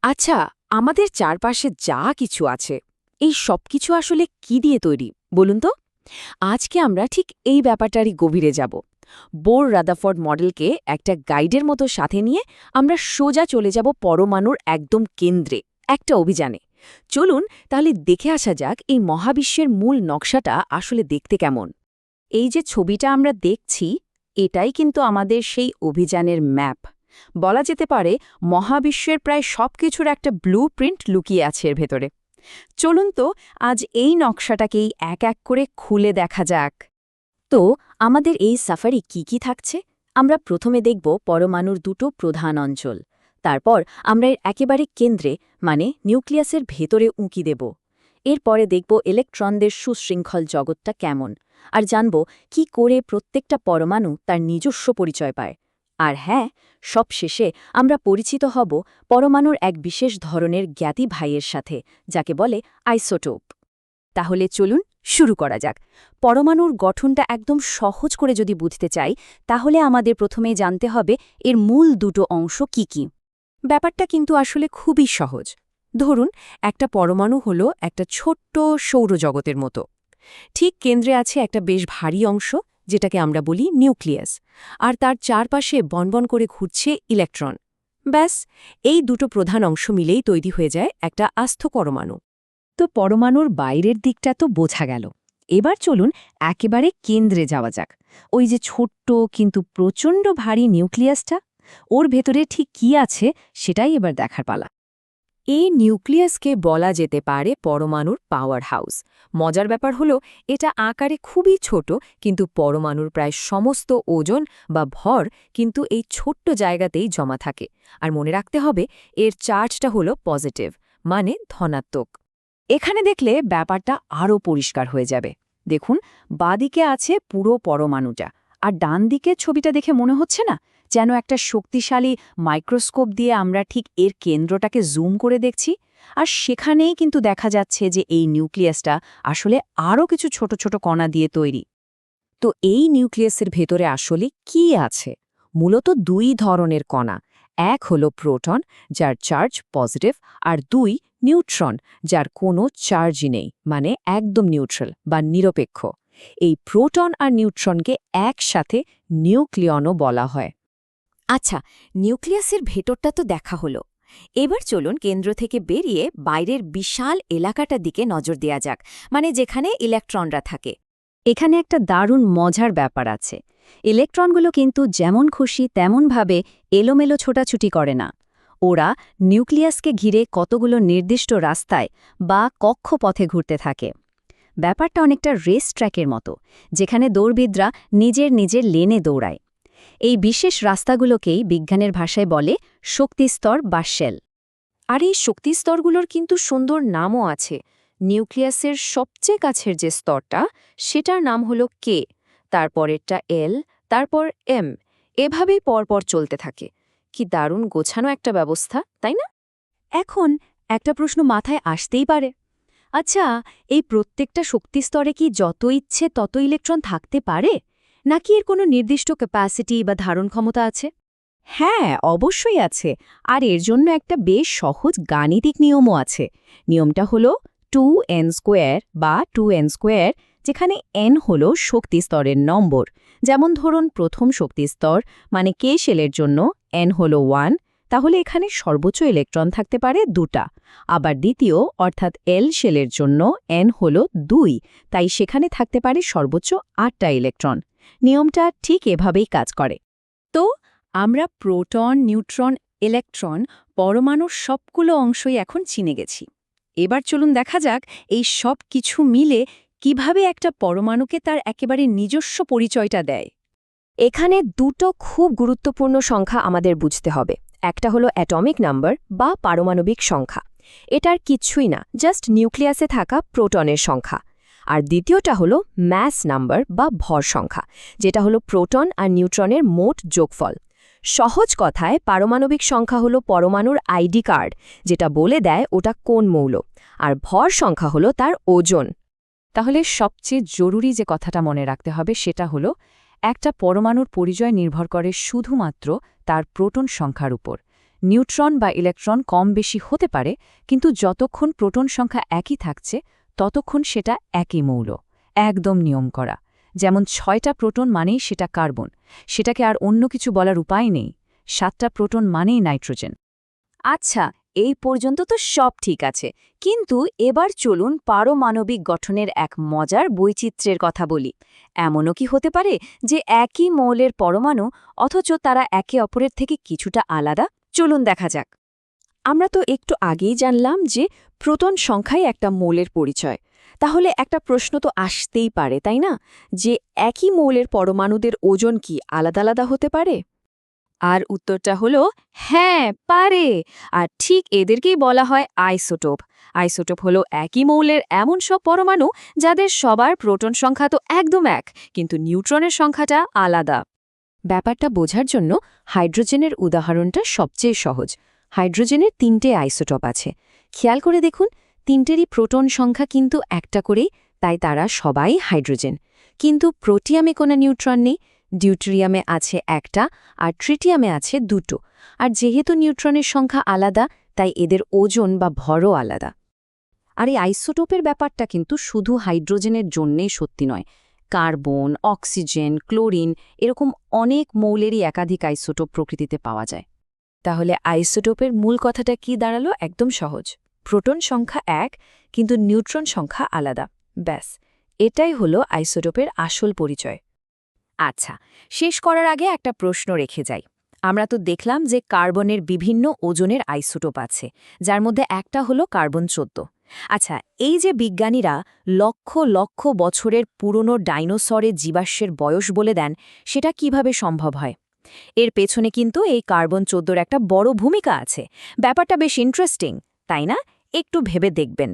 আচ্ছা, আমাদের চারপাশে যা কিছু আছে, এই সব কিছু আসলে কি দিয়ে তৈরি বলুন তো? আজকে আমরা ঠিক এই ব্যাপারটারই গভীরে যাব। বোর রাদারফোর্ড মডেলকে একটা গাইডের মতো সাথে নিয়ে আমরা সোজা চলে যাব পরমাণুর একদম কেন্দ্রে, একটা অভিযানে। চলুন তাহলে দেখে আসা যাক এই মহাবিশ্বের মূল নকশাটা আসলে দেখতে কেমন। এই যে ছবিটা আমরা দেখছি, এটাই কিন্তু আমাদের সেই অভিযানের ম্যাপ। বলা যেতে পারে মহাবিশ্বের প্রায় সবকিছুর একটা ব্লুপ্রিন্ট লুকিয়ে আছে এর ভেতরে। চলুন তো আজ এই নকশাটাকেই এক এক করে খুলে দেখা যাক। তো আমাদের এই সাফারি কি থাকছে? আমরা প্রথমে দেখব পরমাণুর দুটো প্রধান অঞ্চল। তারপর আমরা এর একেবারে কেন্দ্রে মানে নিউক্লিয়াসের ভেতরে উঁকি দেব। এরপরে দেখব ইলেকট্রনদের সুশৃঙ্খল জগৎটা কেমন, আর জানব কি করে প্রত্যেকটা পরমাণু তার নিজস্ব পরিচয় পায়। আর হ্যাঁ, সবশেষে আমরা পরিচিত হব পরমাণুর এক বিশেষ ধরনের জ্ঞাতি ভাইয়ের সাথে, যাকে বলে আইসোটোপ। তাহলে চলুন শুরু করা যাক। পরমাণুর গঠনটা একদম সহজ করে যদি বুঝতে চাই, তাহলে আমাদের প্রথমেই জানতে হবে এর মূল দুটো অংশ কি। ব্যাপারটা কিন্তু আসলে খুবই সহজ। ধরুন একটা পরমাণু হলো একটা ছোট্ট সৌরজগতের মতো। ঠিক কেন্দ্রে আছে একটা বেশ ভারী অংশ, যেটাকে আমরা বলি নিউক্লিয়াস, আর তার চারপাশে বনবন করে ঘুরছে ইলেকট্রন। ব্যাস, এই দুটো প্রধান অংশ মিলেই তৈরি হয়ে যায় একটা আস্থ পরমাণু। তো পরমাণুর বাইরের দিকটা তো বোঝা গেল। এবার চলুন একেবারে কেন্দ্রে যাওয়া যাক। ওই যে ছোট্ট কিন্তু প্রচণ্ড ভারী নিউক্লিয়াসটা, ওর ভেতরে ঠিক কি আছে সেটাই এবার দেখার পালা। এই নিউক্লিয়াসকে বলা যেতে পারে পরমাণুর পাওয়ার হাউস। মজার ব্যাপার হলো এটা আকারে খুবই ছোট, কিন্তু পরমাণুর প্রায় সমস্ত ওজন বা ভর কিন্তু এই ছোট্ট জায়গাতেই জমা থাকে। আর মনে রাখতে হবে এর চার্জটা হলো পজিটিভ, মানে ধনাত্মক। এখানে দেখলে ব্যাপারটা আরও পরিষ্কার হয়ে যাবে। দেখুন, বাঁদিকে আছে পুরো পরমাণুটা, আর ডান দিকে ছবিটা দেখে মনে হচ্ছে না যেন একটা শক্তিশালী মাইক্রোস্কোপ দিয়ে আমরা ঠিক এর কেন্দ্রটাকে জুম করে দেখছি? আর সেখানেই কিন্তু দেখা যাচ্ছে যে এই নিউক্লিয়াসটা আসলে আরও কিছু ছোট ছোট কণা দিয়ে তৈরি। তো এই নিউক্লিয়াসের ভেতরে আসলে কি আছে? মূলত দুই ধরনের কণা। এক হলো প্রোটন, যার চার্জ পজিটিভ, আর দুই নিউট্রন, যার কোনো চার্জই নেই, মানে একদম নিউট্রাল বা নিরপেক্ষ। এই প্রোটন আর নিউট্রনকে একসাথে নিউক্লিয়নও বলা হয়। আচ্ছা, নিউক্লিয়াসের ভেতরটা তো দেখা হলো। এবার চলুন কেন্দ্র থেকে বেরিয়ে বাইরের বিশাল এলাকাটার দিকে নজর দেয়া যাক, মানে যেখানে ইলেকট্রনরা থাকে। এখানে একটা দারুণ মজার ব্যাপার আছে। ইলেকট্রনগুলো কিন্তু যেমন খুশি তেমনভাবে এলোমেলো ছোটাছুটি করে না। ওরা নিউক্লিয়াসকে ঘিরে কতগুলো নির্দিষ্ট রাস্তায় বা কক্ষপথে ঘুরতে থাকে। ব্যাপারটা অনেকটা রেস ট্র্যাকের মতো, যেখানে দৌড়বিদরা নিজের লেনে দৌড়ায়। এই বিশেষ রাস্তাগুলোকেই বিজ্ঞানের ভাষায় বলে শক্তিস্তর বা শেল। আর এই শক্তিস্তরগুলোর কিন্তু সুন্দর নামও আছে। নিউক্লিয়াসের সবচেয়ে কাছের যে স্তরটা, সেটার নাম হলো কে, তারপরেরটা এল, তারপর এম। এভাবেই পরপর চলতে থাকে। কি দারুণ গোছানো একটা ব্যবস্থা, তাই না? এখন একটা প্রশ্ন মাথায় আসতেই পারে। আচ্ছা, এই প্রত্যেকটা শক্তিস্তরে কি যত ইচ্ছে তত ইলেকট্রন থাকতে পারে, নাকি এর কোনো নির্দিষ্ট ক্যাপাসিটি বা ধারণ ক্ষমতা আছে? হ্যাঁ, অবশ্যই আছে। আর এর জন্য একটা বেশ সহজ গাণিতিক নিয়মও আছে। নিয়মটা হলো 2n² বা 2n², যেখানে n হলো শক্তিস্তরের নম্বর। যেমন ধরুন প্রথম শক্তিস্তর মানে কে শেলের জন্য n হলো 1, তাহলে এখানে সর্বোচ্চ ইলেকট্রন থাকতে পারে 2টা। আবার দ্বিতীয় অর্থাৎ এল শেলের জন্য n হলো 2, তাই সেখানে থাকতে পারে সর্বোচ্চ 8টা ইলেকট্রন। নিয়মটা ঠিক এভাবেই কাজ করে। তো আমরা প্রোটন, নিউট্রন, ইলেকট্রন, পরমাণুর সবগুলো অংশই এখন চিনে গেছি। এবার চলুন দেখা যাক এই সব কিছু মিলে কিভাবে একটা পরমাণুকে তার একেবারে নিজস্ব পরিচয়টা দেয়। এখানে দুটো খুব গুরুত্বপূর্ণ সংখ্যা আমাদের বুঝতে হবে। একটা হলো অ্যাটমিক নাম্বার বা পারমাণবিক সংখ্যা। এটার কিচ্ছুই না, জাস্ট নিউক্লিয়াসে থাকা প্রোটনের সংখ্যা। আর দ্বিতীয়টা হলো ম্যাস নাম্বার বা ভর সংখ্যা, যেটা হলো প্রোটন আর নিউট্রনের মোট যোগফল। সহজ কথায় পারমাণবিক সংখ্যা হলো পরমাণুর আইডি কার্ড, যেটা বলে দেয় ওটা কোন মৌল। আর ভর সংখ্যা হলো তার ওজন। তাহলে সবচেয়ে জরুরি যে কথাটা মনে রাখতে হবে সেটা হলো একটা পরমাণুর পরিচয় নির্ভর করে শুধুমাত্র তার প্রোটন সংখ্যার উপর। নিউট্রন বা ইলেকট্রন কম বেশি হতে পারে, কিন্তু যতক্ষণ প্রোটন সংখ্যা একই থাকছে ততক্ষণ সেটা একই মৌল, একদম নিয়ম করা। যেমন 6টা প্রোটন মানেই সেটা কার্বন, সেটাকে আর অন্য কিছু বলার উপায় নেই। 7টা প্রোটন মানেই নাইট্রোজেন। আচ্ছা, এই পর্যন্ত তো সব ঠিক আছে, কিন্তু এবার চলুন পারমাণবিক গঠনের এক মজার বৈচিত্র্যের কথা বলি। এমনও কি হতে পারে যে একই মৌলের পরমাণু, অথচ তারা একে অপরের থেকে কিছুটা আলাদা? চলুন দেখা যাক। আমরা তো একটু আগেই জানলাম যে প্রোটন সংখ্যাই একটা মৌলের পরিচয়। তাহলে একটা প্রশ্ন তো আসতেই পারে, তাই না, যে একই মৌলের পরমাণুদের ওজন কি আলাদা আলাদা হতে পারে? আর উত্তরটা হলো হ্যাঁ, পারে। আর ঠিক এদেরকেই বলা হয় আইসোটোপ। আইসোটোপ হলো একই মৌলের এমন সব পরমাণু যাদের সবার প্রোটন সংখ্যা তো একদম এক, কিন্তু নিউট্রনের সংখ্যাটা আলাদা। ব্যাপারটা বোঝার জন্য হাইড্রোজেনের উদাহরণটা সবচেয়ে সহজ। হাইড্রোজেনের 3টে আইসোটোপ আছে। খেয়াল করে দেখুন, 3টেরই প্রোটন সংখ্যা কিন্তু একটা করেই, তাই তারা সবাই হাইড্রোজেন। কিন্তু প্রোটিয়ামে কোনো নিউট্রন নেই। ডিউটেরিয়ামে আছে একটা, আর ট্রিটিয়ামে আছে 2টো। আর যেহেতু নিউট্রনের সংখ্যা আলাদা, তাই এদের ওজন বা ভরও আলাদা। আর এই আইসোটোপের ব্যাপারটা কিন্তু শুধু হাইড্রোজেনের জন্যেই সত্যি নয়। কার্বন, অক্সিজেন, ক্লোরিন এরকম অনেক মৌলেরই একাধিক আইসোটোপ প্রকৃতিতে পাওয়া যায়। তাহলে আইসোটোপের মূল কথাটা কি দাঁড়ালো? একদম সহজ। প্রোটন সংখ্যা এক, কিন্তু নিউট্রন সংখ্যা আলাদা। ব্যাস, এটাই হলো আইসোটোপের আসল পরিচয়। আচ্ছা, শেষ করার আগে একটা প্রশ্ন রেখে যাই। আমরা তো দেখলাম যে কার্বনের বিভিন্ন ওজনের আইসোটোপ আছে, যার মধ্যে একটা হলো কার্বন 14। আচ্ছা, এই যে বিজ্ঞানীরা লক্ষ লক্ষ বছরের পুরনো ডাইনোসরের জীবাশ্মের বয়স বলে দেন, সেটা কিভাবে সম্ভব হয়? এর পেছনে কিন্তু এই কার্বন 14 একটা বড় ভূমিকা আছে। ব্যাপারটা বেশ ইন্টারেস্টিং, তাই না? একটু ভেবে দেখবেন।